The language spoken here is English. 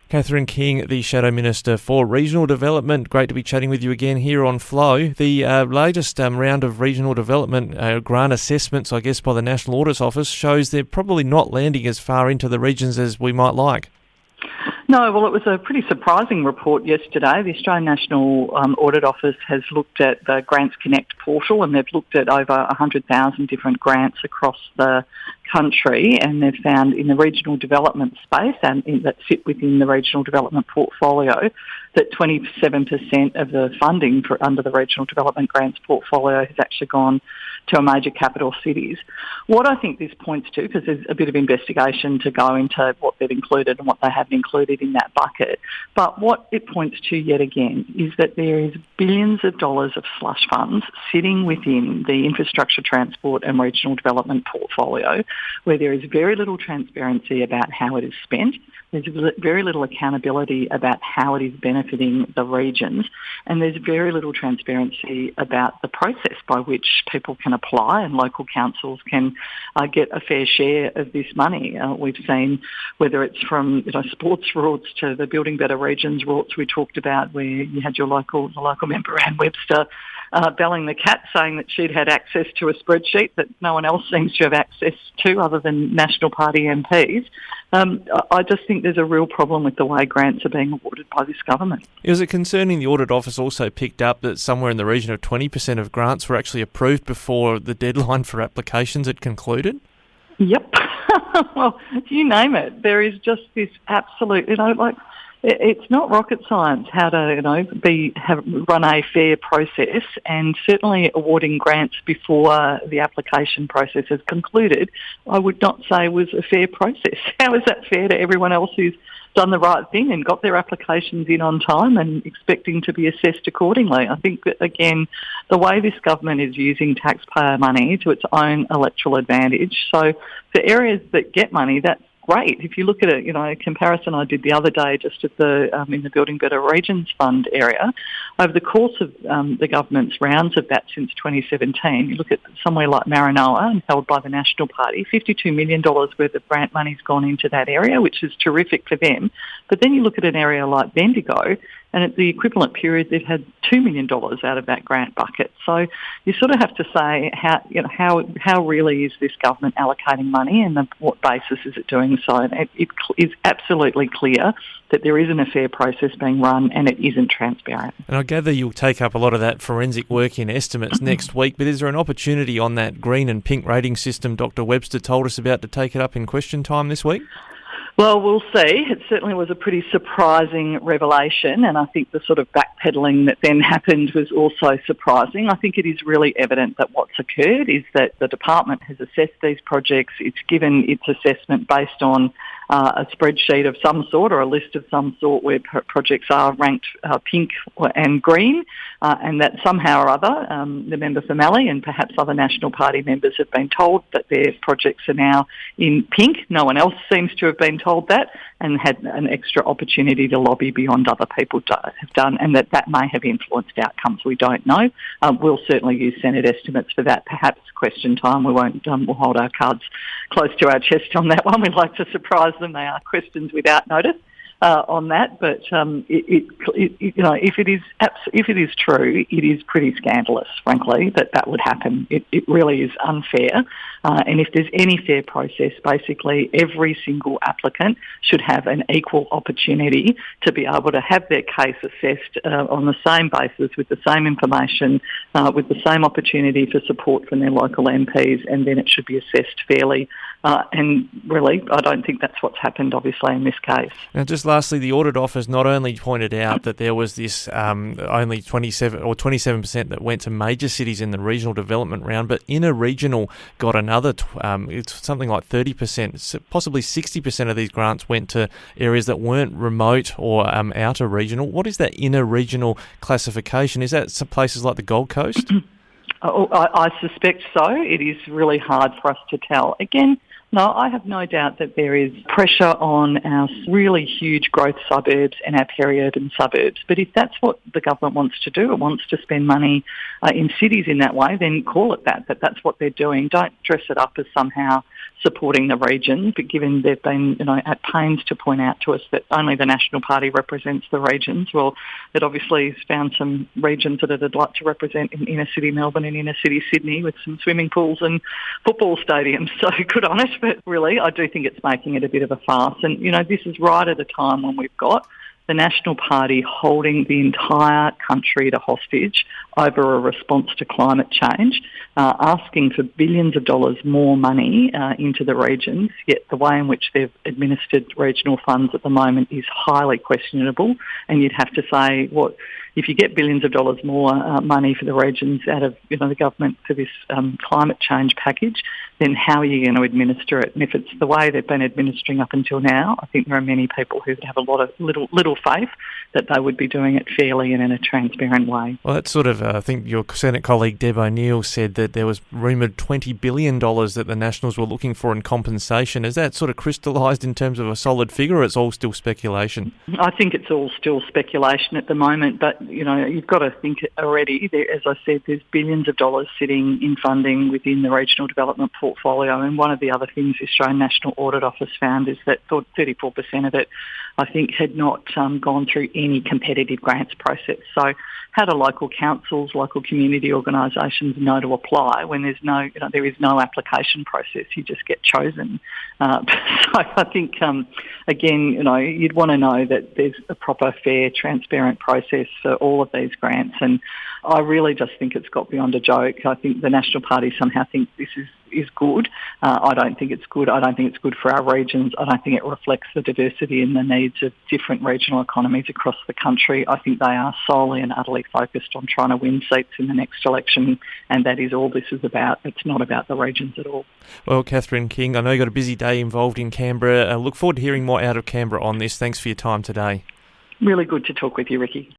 Catherine King, the Shadow Minister for Regional Development. Great to be chatting with you again here on Flow. The latest round of regional development grant assessments, I guess, by the National Audit Office shows they're probably not landing as far into the regions as we might like. No, well, it was a pretty surprising report yesterday. The Australian National Audit Office has looked at the Grants Connect portal, and they've looked at over 100,000 different grants across the country, and they've found in the regional development space and that sit within the regional development portfolio that 27% of the funding for under the regional development grants portfolio has actually gone to a major capital cities. What I think this points to, because there's a bit of investigation to go into what they've included and what they haven't included in that bucket, but what it points to yet again is that there is billions of dollars of slush funds sitting within the infrastructure, transport and regional development portfolio where there is very little transparency about how it is spent. There's very little accountability about how it is benefiting the regions, and there's very little transparency about the process by which people can apply and local councils can get a fair share of this money. We've seen whether it's from sports routes to the Building Better Regions routes we talked about, where you had the local member Anne Webster belling the cat, saying that she'd had access to a spreadsheet that no one else seems to have access to other than National Party MPs. I just think there's a real problem with the way grants are being awarded by this government. Is it concerning the Audit Office also picked up that somewhere in the region of 20% of grants were actually approved before the deadline for applications had concluded? Yep. Well, you name it. There is just this absolute, it's not rocket science how to, run a fair process, and certainly awarding grants before the application process has concluded, I would not say was a fair process. How is that fair to everyone else who's done the right thing and got their applications in on time and expecting to be assessed accordingly? I think that, again, the way this government is using taxpayer money to its own electoral advantage. So for areas that get money, that's great. If you look at a comparison I did the other day just at in the Building Better Regions Fund area, over the course of the government's rounds of that since 2017, you look at somewhere like Maranoa, and held by the National Party, $52 million worth of grant money's gone into that area, which is terrific for them. But then you look at an area like Bendigo, and at the equivalent period, they've had $2 million out of that grant bucket. So you sort of have to say how really is this government allocating money, and what basis is it doing so? And it is absolutely clear that there isn't a fair process being run, and it isn't transparent. And I gather you'll take up a lot of that forensic work in estimates next week, but is there an opportunity on that green and pink rating system Dr. Webster told us about to take it up in question time this week? Well, we'll see. It certainly was a pretty surprising revelation, and I think the sort of backpedalling that then happened was also surprising. I think it is really evident that what's occurred is that the department has assessed these projects. It's given its assessment based on a spreadsheet of some sort, or a list of some sort, where projects are ranked pink and green, and that somehow or other the member for Mallee and perhaps other National Party members have been told that their projects are now in pink. No one else seems to have been told that, and had an extra opportunity to lobby beyond other people have done, and that may have influenced outcomes. We don't know. We'll certainly use Senate estimates for that. Perhaps question time. We won't. We'll hold our cards close to our chest on that one. We'd like to surprise them. They are questions without notice on that, but if it is true, it is pretty scandalous, frankly, that would happen. It really is unfair, and if there's any fair process, basically every single applicant should have an equal opportunity to be able to have their case assessed on the same basis, with the same information, with the same opportunity for support from their local MPs, and then it should be assessed fairly. And really, I don't think that's what's happened, obviously, in this case. Now, just lastly, the Audit Office not only pointed out that there was this only 27% that went to major cities in the regional development round, but inner regional got another, it's something like 30%, possibly 60% of these grants went to areas that weren't remote or outer regional. What is that inner regional classification? Is that some places like the Gold Coast? I suspect so. It is really hard for us to tell. Again, no, I have no doubt that there is pressure on our really huge growth suburbs and our peri-urban suburbs. But if that's what the government wants to do, it wants to spend money in cities in that way, then call it that that's what they're doing. Don't dress it up as somehow supporting the regions, but given they've been, at pains to point out to us that only the National Party represents the regions, well, it obviously has found some regions that it'd like to represent in inner city Melbourne and inner city Sydney with some swimming pools and football stadiums. So good on it, but really I do think it's making it a bit of a farce. And, this is right at a time when we've got the National Party holding the entire country to hostage over a response to climate change, asking for billions of dollars more money into the regions, yet the way in which they've administered regional funds at the moment is highly questionable. And you'd have to say, if you get billions of dollars more money for the regions out of the government for this climate change package, then how are you going to administer it? And if it's the way they've been administering up until now, I think there are many people who would have a lot of little faith that they would be doing it fairly and in a transparent way. Well, that's sort of, I think your Senate colleague Deb O'Neill said that there was rumoured $20 billion that the Nationals were looking for in compensation. Is that sort of crystallised in terms of a solid figure, or it's all still speculation? I think it's all still speculation at the moment, but you've got to think already, as I said, there's billions of dollars sitting in funding within the regional development portfolio. And one of the other things the Australian National Audit Office found is that 34% of it, I think, had not gone through any competitive grants process. So how do local councils, local community organisations know to apply when there's there is no application process? You just get chosen. So I think, again, you'd want to know that there's a proper, fair, transparent process for all of these grants. And I really just think it's got beyond a joke. I think the National Party somehow thinks this is good. I don't think it's good. I don't think it's good for our regions. I don't think it reflects the diversity and the needs of different regional economies across the country. I think they are solely and utterly focused on trying to win seats in the next election, and that is all this is about. It's not about the regions at all. Well, Catherine King, I know you've got a busy day involved in Canberra. I look forward to hearing more out of Canberra on this. Thanks for your time today. Really good to talk with you, Rikki.